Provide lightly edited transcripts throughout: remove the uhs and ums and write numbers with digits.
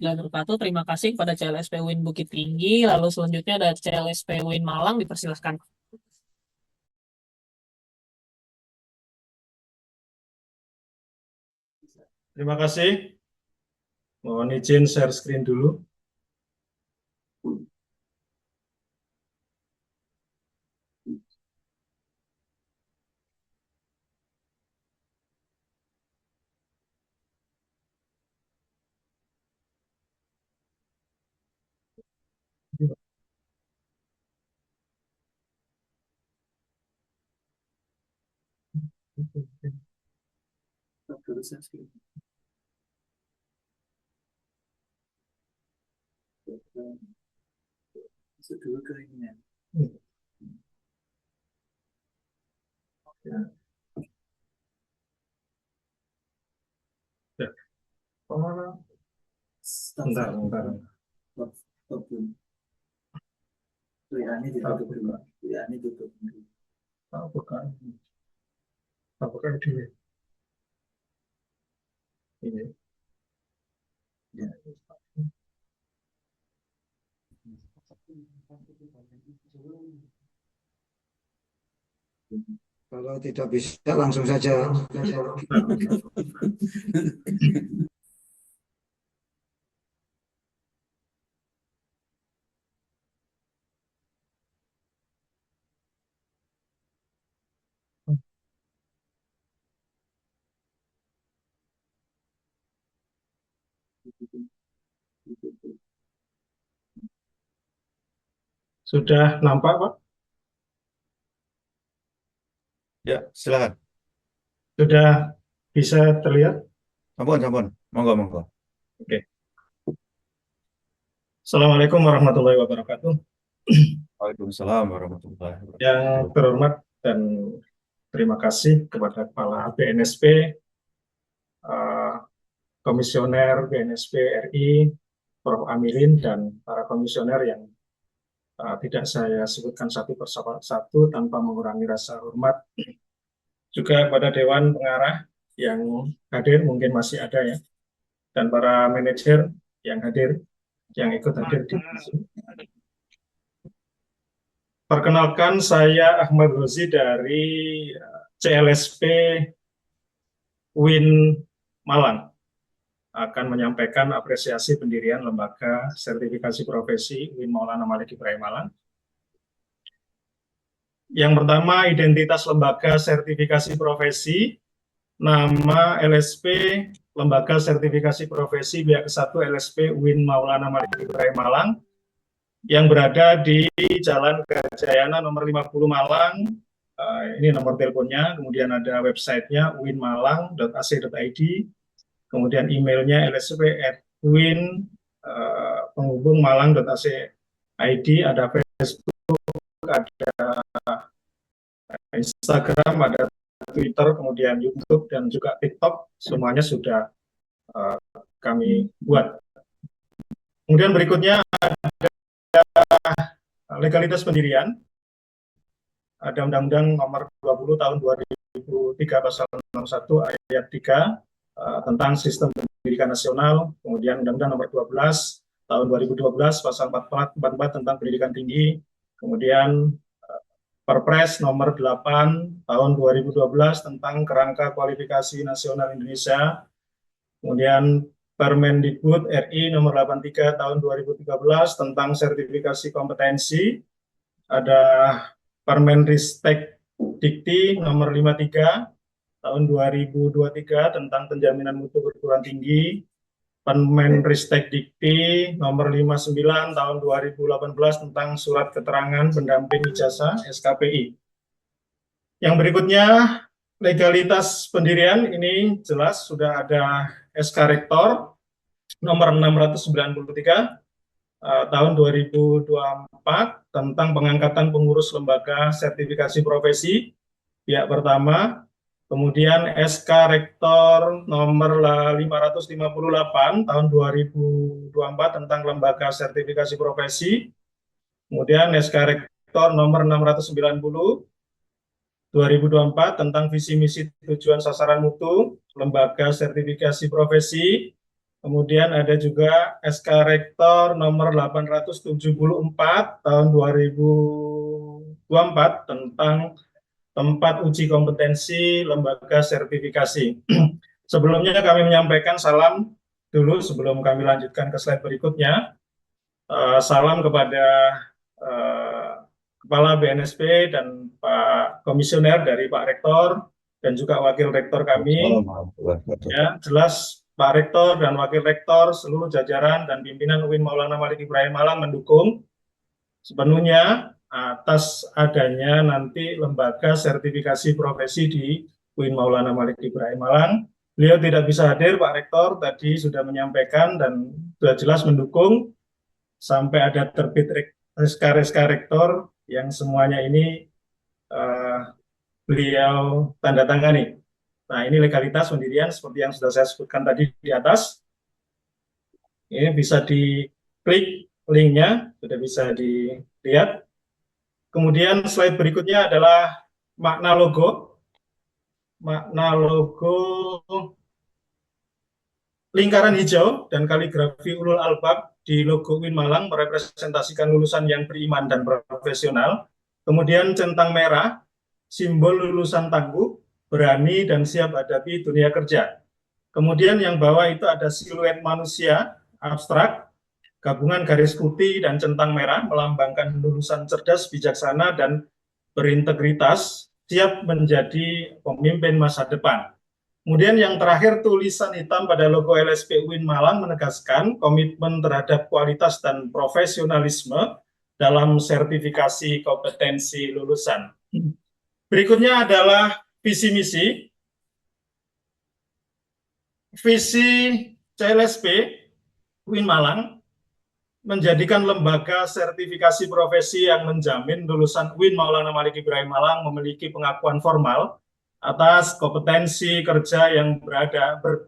warahmatullahi wabarakatuh. Terima kasih kepada CLSP UIN Bukit Tinggi. Lalu selanjutnya ada CLSP UIN Malang, dipersilahkan. Terima kasih. Mohon izin share screen dulu. Masuk dulu ke ini ya. Ya. Oh, bentar. WA-nya ditutup dulu. WA-nya ditutup dulu. Bukan dulu. Ini. Ya. Kalau tidak bisa langsung saja. Sudah nampak, Pak? Ya, silakan. Sudah bisa terlihat? Ampun. Monggo. Oke. Assalamualaikum warahmatullahi wabarakatuh. Waalaikumsalam warahmatullahi wabarakatuh. Yang terhormat dan terima kasih kepada Kepala BNSP, Komisioner BNSP RI, Prof. Amirin, dan para komisioner yang tidak saya sebutkan satu persatu tanpa mengurangi rasa hormat. Juga pada Dewan Pengarah yang hadir, mungkin masih ada ya, dan para manajer yang hadir, yang ikut hadir di sini. Perkenalkan, saya Ahmad Rozi dari CLSP UIN Malang, akan menyampaikan apresiasi pendirian Lembaga Sertifikasi Profesi UIN Maulana Malik Ibrahim Malang. Yang pertama, identitas Lembaga Sertifikasi Profesi, nama LSP Lembaga Sertifikasi Profesi pihak ke-1 LSP UIN Maulana Malik Ibrahim Malang, yang berada di Jalan Gajayana nomor 50 Malang. Ini nomor teleponnya, kemudian ada websitenya uinmalang.ac.id, kemudian emailnya lsp@uin penghubung malang.ac.id, ada Facebook, ada Instagram, ada Twitter, kemudian YouTube, dan juga TikTok, semuanya sudah kami buat. Kemudian berikutnya ada legalitas pendirian. Ada Undang-Undang Nomor 20 Tahun 2003 Pasal 61 Ayat 3 tentang Sistem Pendidikan Nasional, kemudian Undang-Undang Nomor 12 Tahun 2012 Pasal 44 tentang Pendidikan Tinggi, kemudian Perpres Nomor 8 Tahun 2012 tentang Kerangka Kualifikasi Nasional Indonesia, kemudian Permendikbud RI Nomor 83 Tahun 2013 tentang Sertifikasi Kompetensi, ada Permenristek Dikti Nomor 53 Tahun 2023 tentang Penjaminan Mutu Perguruan Tinggi, Permenristek Dikti Nomor 59 Tahun 2018 tentang Surat Keterangan Pendamping Ijazah SKPI. Yang berikutnya, legalitas pendirian, ini jelas sudah ada SK Rektor Nomor 693 tahun 2024 tentang pengangkatan pengurus lembaga sertifikasi profesi pihak pertama, kemudian SK Rektor nomor 558 tahun 2024 tentang lembaga sertifikasi profesi, kemudian SK Rektor nomor 690 2024 tentang visi misi tujuan sasaran mutu lembaga sertifikasi profesi, Kemudian ada juga SK Rektor nomor 874 tahun 2024 tentang tempat uji kompetensi lembaga sertifikasi. Sebelumnya kami menyampaikan salam dulu sebelum kami lanjutkan ke slide berikutnya. Salam kepada Kepala BNSP dan Pak Komisioner dari Pak Rektor dan juga Wakil Rektor kami. Ya, jelas Pak Rektor dan Wakil Rektor, seluruh jajaran dan pimpinan UIN Maulana Malik Ibrahim Malang mendukung sepenuhnya atas adanya nanti lembaga sertifikasi profesi di UIN Maulana Malik Ibrahim Malang. Beliau tidak bisa hadir, Pak Rektor tadi sudah menyampaikan dan sudah jelas mendukung sampai ada terbit SK Rektor yang semuanya ini beliau tanda tangani. Nah, ini legalitas pendirian seperti yang sudah saya sebutkan tadi di atas. Ini bisa diklik linknya, sudah bisa dilihat. Kemudian slide berikutnya adalah makna logo. Makna logo lingkaran hijau dan kaligrafi ulul albab di logo UIN Malang merepresentasikan lulusan yang beriman dan profesional. Kemudian centang merah, simbol lulusan tangguh, berani dan siap hadapi dunia kerja. Kemudian yang bawah itu ada siluet manusia abstrak, gabungan garis putih dan centang merah melambangkan lulusan cerdas, bijaksana, dan berintegritas, siap menjadi pemimpin masa depan. Kemudian yang terakhir tulisan hitam pada logo LSP UIN Malang menegaskan komitmen terhadap kualitas dan profesionalisme dalam sertifikasi kompetensi lulusan. Berikutnya adalah visi misi. Visi CLSP UIN Malang menjadikan lembaga sertifikasi profesi yang menjamin lulusan UIN Maulana Malik Ibrahim Malang memiliki pengakuan formal atas kompetensi kerja yang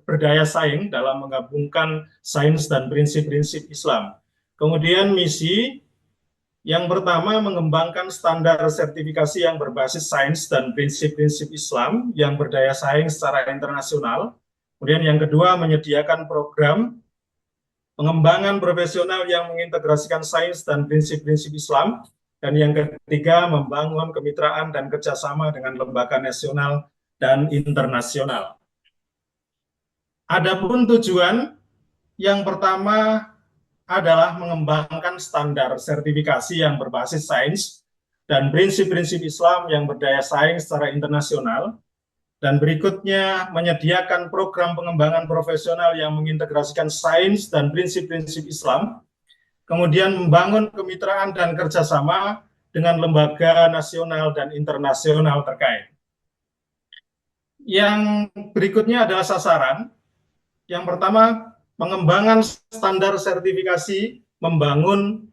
berdaya saing dalam menggabungkan sains dan prinsip-prinsip Islam. Kemudian misi yang pertama mengembangkan standar sertifikasi yang berbasis sains dan prinsip-prinsip Islam yang berdaya saing secara internasional. Kemudian yang kedua menyediakan program pengembangan profesional yang mengintegrasikan sains dan prinsip-prinsip Islam. Dan yang ketiga, membangun kemitraan dan kerjasama dengan lembaga nasional dan internasional. Adapun tujuan yang pertama adalah mengembangkan standar sertifikasi yang berbasis sains dan prinsip-prinsip Islam yang berdaya saing secara internasional. Dan berikutnya, menyediakan program pengembangan profesional yang mengintegrasikan sains dan prinsip-prinsip Islam. Kemudian membangun kemitraan dan kerjasama dengan lembaga nasional dan internasional terkait. Yang berikutnya adalah sasaran. Yang pertama, pengembangan standar sertifikasi, membangun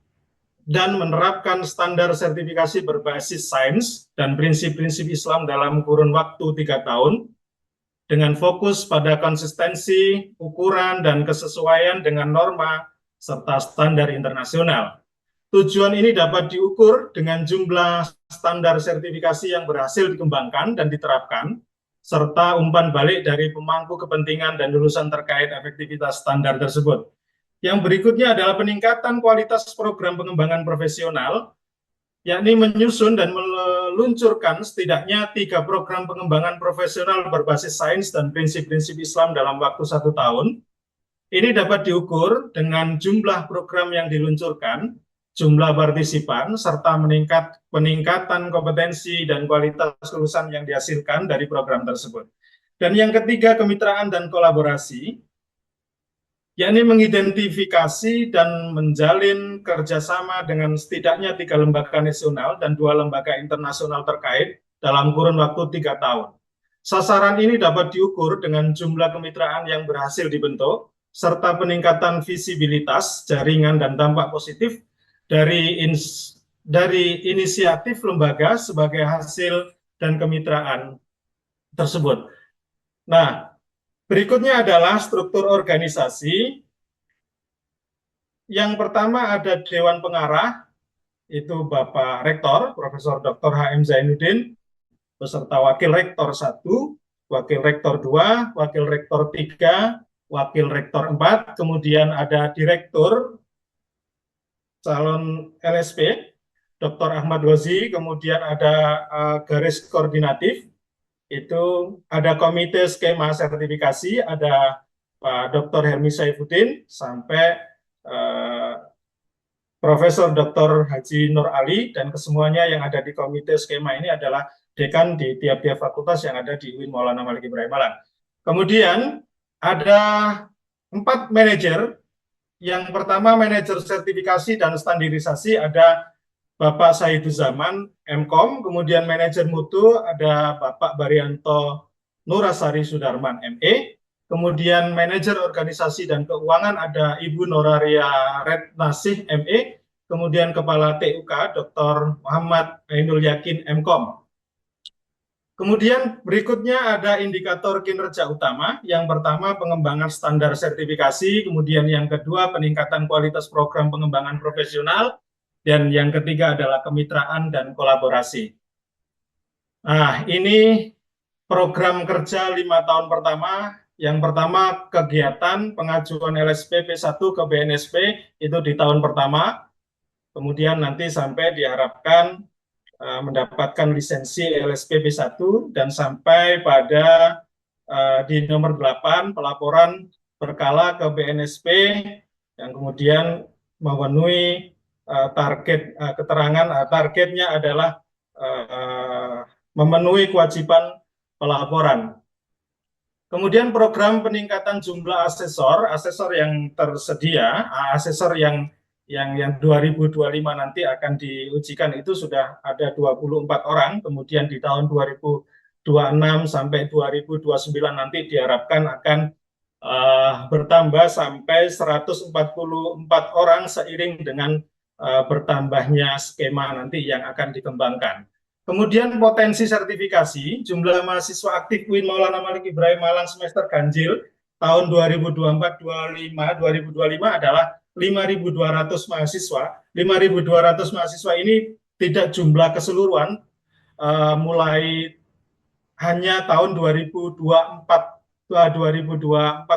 dan menerapkan standar sertifikasi berbasis sains dan prinsip-prinsip Islam dalam kurun waktu 3 tahun, dengan fokus pada konsistensi, ukuran, dan kesesuaian dengan norma serta standar internasional. Tujuan ini dapat diukur dengan jumlah standar sertifikasi yang berhasil dikembangkan dan diterapkan, serta umpan balik dari pemangku kepentingan dan lulusan terkait efektivitas standar tersebut. Yang berikutnya adalah peningkatan kualitas program pengembangan profesional, yakni menyusun dan meluncurkan setidaknya 3 program pengembangan profesional berbasis sains dan prinsip-prinsip Islam dalam waktu 1 tahun. Ini dapat diukur dengan jumlah program yang diluncurkan, jumlah partisipan, serta peningkatan kompetensi dan kualitas lulusan yang dihasilkan dari program tersebut. Dan yang ketiga, kemitraan dan kolaborasi, yakni mengidentifikasi dan menjalin kerjasama dengan setidaknya 3 lembaga nasional dan 2 lembaga internasional terkait dalam kurun waktu 3 tahun. Sasaran ini dapat diukur dengan jumlah kemitraan yang berhasil dibentuk, serta peningkatan visibilitas, jaringan, dan dampak positif dari inisiatif lembaga sebagai hasil dan kemitraan tersebut. Nah, berikutnya adalah struktur organisasi. Yang pertama ada Dewan Pengarah, itu Bapak Rektor, Profesor Dr. H.M. Zainuddin, beserta Wakil Rektor 1, Wakil Rektor 2, Wakil Rektor 3, wakil rektor 4, kemudian ada direktur calon LSP, Dr. Ahmad Ghazi, kemudian ada garis koordinatif, itu ada komite skema sertifikasi, ada Pak Dr. Helmi Saifuddin, sampai Profesor Dr. Haji Nur Ali, dan kesemuanya yang ada di komite skema ini adalah dekan di tiap-tiap fakultas yang ada di UIN Maulana Malik Ibrahim Malang. Kemudian ada 4 manajer. Yang pertama manajer sertifikasi dan standarisasi ada Bapak Saiduzaman Mkom, kemudian manajer mutu ada Bapak Baryanto Nurasari Sudarman ME, kemudian manajer organisasi dan keuangan ada Ibu Noraria Retnasih ME, kemudian Kepala TUK Dr. Muhammad Ainul Yakin Mkom. Kemudian berikutnya ada indikator kinerja utama. Yang pertama pengembangan standar sertifikasi, kemudian yang kedua peningkatan kualitas program pengembangan profesional, dan yang ketiga adalah kemitraan dan kolaborasi. Nah, ini program kerja 5 tahun pertama. Yang pertama kegiatan pengajuan LSP P1 ke BNSP itu di tahun pertama. Kemudian nanti sampai diharapkan mendapatkan lisensi LSP P1 dan sampai pada di nomor 8 pelaporan berkala ke BNSP yang kemudian memenuhi target keterangan targetnya adalah memenuhi kewajiban pelaporan. Kemudian program peningkatan jumlah asesor yang tersedia, asesor yang 2025 nanti akan diujikan itu sudah ada 24 orang, kemudian di tahun 2026 sampai 2029 nanti diharapkan akan bertambah sampai 144 orang seiring dengan bertambahnya skema nanti yang akan dikembangkan. Kemudian potensi sertifikasi, jumlah mahasiswa aktif UIN Maulana Malik Ibrahim Malang semester ganjil tahun 2024-2025 adalah 5.200 mahasiswa. 5.200 mahasiswa ini tidak jumlah keseluruhan, mulai hanya tahun 2024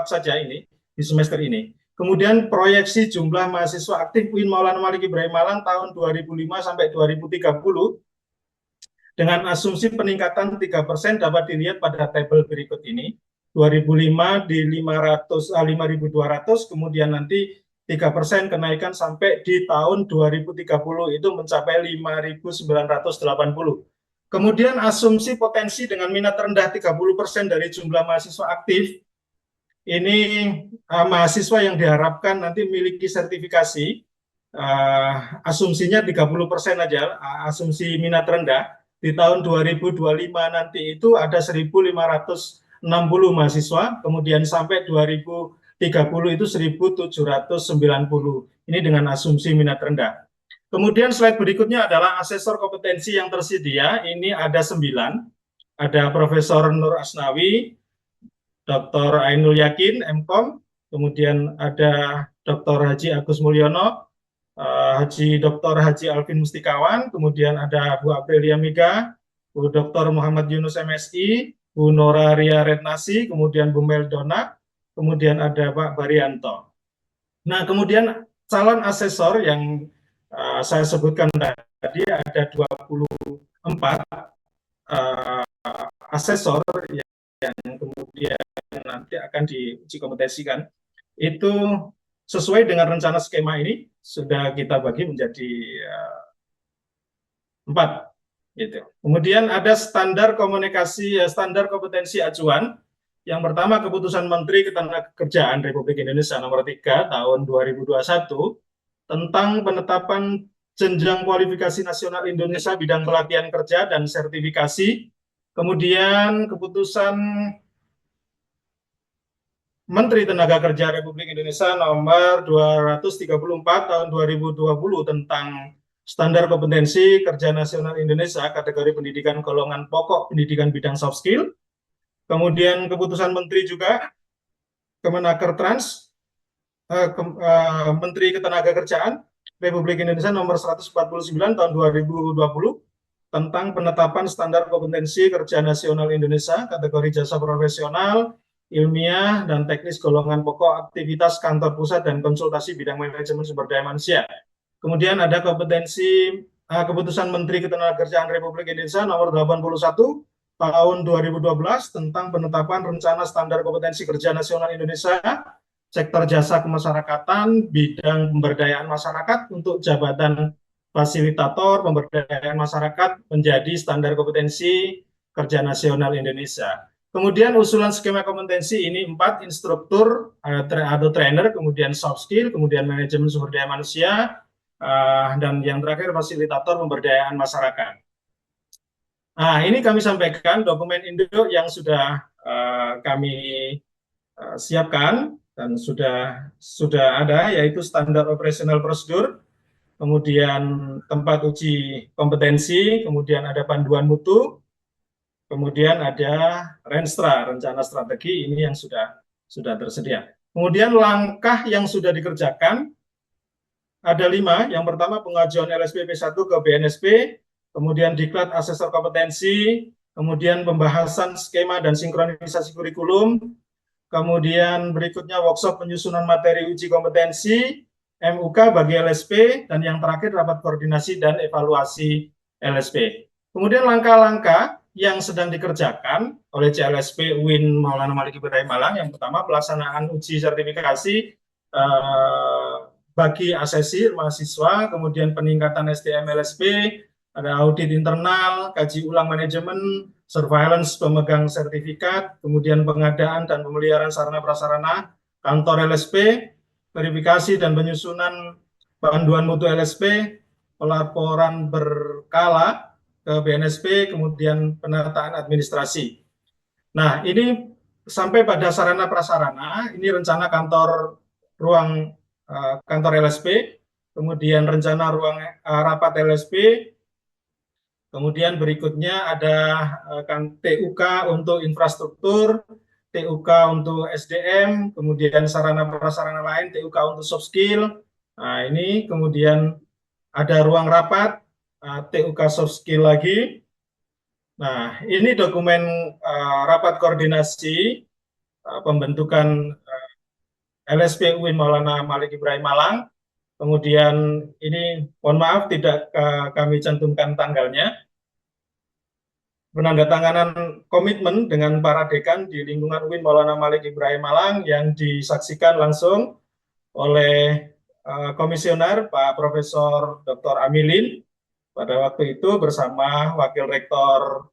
saja ini, di semester ini. Kemudian proyeksi jumlah mahasiswa aktif UIN Maulana Malik Ibrahim Malang tahun 2005 sampai 2030 dengan asumsi peningkatan 3% dapat dilihat pada tabel berikut ini. 2005 di 5.200, kemudian nanti 3% kenaikan sampai di tahun 2030 itu mencapai 5.980. Kemudian asumsi potensi dengan minat rendah 30% dari jumlah mahasiswa aktif. Ini mahasiswa yang diharapkan nanti memiliki sertifikasi, asumsinya 30% aja, asumsi minat rendah. Di tahun 2025 nanti itu ada 1.560 mahasiswa, kemudian sampai 2030 itu 1.790. Ini dengan asumsi minat rendah. Kemudian slide berikutnya adalah asesor kompetensi yang tersedia. Ini ada 9. Ada Profesor Nur Asnawi, Dr. Ainul Yakin, Mkom, kemudian ada Dr. Haji Agus Mulyono, Dr. Haji Alvin Mustikawan, kemudian ada Bu Aprilia Mega, Bu Dr. Muhammad Yunus MSI, Bu Noraria Retnasi, kemudian Bu Meldona, kemudian ada Pak Baryanto. Nah, kemudian calon asesor yang saya sebutkan tadi ada 24 asesor yang kemudian nanti akan diuji kompetensikan. Itu sesuai dengan rencana skema ini sudah kita bagi menjadi 4. Gitu. Kemudian ada standar komunikasi, standar kompetensi acuan. Yang pertama keputusan Menteri Ketenagakerjaan Republik Indonesia nomor 3 tahun 2021 tentang penetapan jenjang kualifikasi nasional Indonesia bidang pelatihan kerja dan sertifikasi. Kemudian keputusan Menteri Tenaga Kerja Republik Indonesia nomor 234 tahun 2020 tentang standar kompetensi kerja nasional Indonesia kategori pendidikan golongan pokok pendidikan bidang soft skill. Kemudian keputusan Menteri juga Kemenakertrans Menteri Ketenagakerjaan Republik Indonesia nomor 149 tahun 2020 tentang penetapan standar kompetensi kerja nasional Indonesia kategori jasa profesional. ilmiah dan teknis golongan pokok aktivitas kantor pusat dan konsultasi bidang manajemen sumber daya manusia. Kemudian ada keputusan Menteri Ketenagakerjaan Republik Indonesia nomor 81 tahun 2012 tentang penetapan rencana standar kompetensi kerja nasional Indonesia sektor jasa kemasyarakatan bidang pemberdayaan masyarakat untuk jabatan fasilitator pemberdayaan masyarakat menjadi standar kompetensi kerja nasional Indonesia. Kemudian usulan skema kompetensi ini 4, instruktur atau trainer, kemudian soft skill, kemudian manajemen sumber daya manusia, dan yang terakhir fasilitator pemberdayaan masyarakat. Nah, ini kami sampaikan dokumen induk yang sudah kami siapkan dan sudah ada, yaitu standar operasional prosedur, kemudian tempat uji kompetensi, kemudian ada panduan mutu, kemudian ada Renstra, rencana strategi, ini yang sudah tersedia. Kemudian langkah yang sudah dikerjakan ada 5. Yang pertama pengajuan LSP P1 ke BNSP, kemudian diklat asesor kompetensi, kemudian pembahasan skema dan sinkronisasi kurikulum, kemudian berikutnya workshop penyusunan materi uji kompetensi, MUK bagi LSP, dan yang terakhir rapat koordinasi dan evaluasi LSP. Kemudian langkah-langkah yang sedang dikerjakan oleh CLSP UIN Maulana Malik Ibrahim Malang, yang pertama pelaksanaan uji sertifikasi bagi asesor mahasiswa, kemudian peningkatan SDM LSP, ada audit internal, kaji ulang manajemen, surveillance pemegang sertifikat, kemudian pengadaan dan pemeliharaan sarana prasarana kantor LSP, verifikasi dan penyusunan panduan mutu LSP, pelaporan berkala ke BNSP, kemudian penataan administrasi. Nah, ini sampai pada sarana prasarana, ini rencana ruang kantor LSP, kemudian rencana ruang rapat LSP, kemudian berikutnya ada TUK untuk infrastruktur, TUK untuk SDM, kemudian sarana prasarana lain, TUK untuk soft skill. Nah, ini kemudian ada ruang rapat, TUK soft skill lagi. Nah, ini dokumen rapat koordinasi pembentukan LSP UIN Maulana Malik Ibrahim Malang. Kemudian ini mohon maaf tidak kami cantumkan tanggalnya. Penandatanganan komitmen dengan para dekan di lingkungan UIN Maulana Malik Ibrahim Malang yang disaksikan langsung oleh komisioner Pak Profesor Dr. Amilin pada waktu itu bersama Wakil Rektor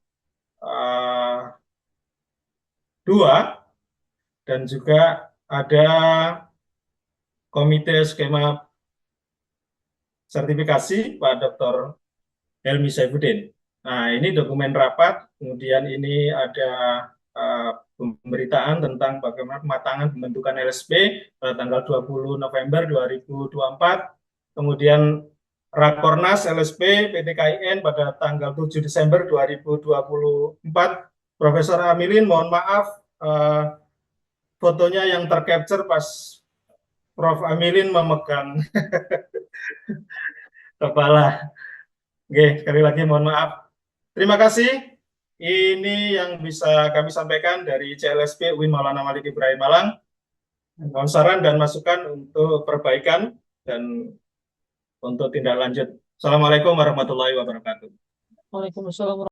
2, dan juga ada Komite Skema Sertifikasi Pak Dr. Helmi Saifuddin. Nah, ini dokumen rapat, kemudian ini ada pemberitaan tentang bagaimana pematangan pembentukan LSP pada tanggal 20 November 2024, kemudian Rakornas LSP PTKIN pada tanggal 7 Desember 2024. Profesor Amilin, mohon maaf fotonya yang tercapture pas Prof. Amilin memegang kepala. Oke, sekali lagi mohon maaf. Terima kasih. Ini yang bisa kami sampaikan dari CLSP UIN Maulana Malik Ibrahim Malang. Mohon saran dan masukan untuk perbaikan dan untuk tindak lanjut. Assalamualaikum warahmatullahi wabarakatuh. Waalaikumsalam.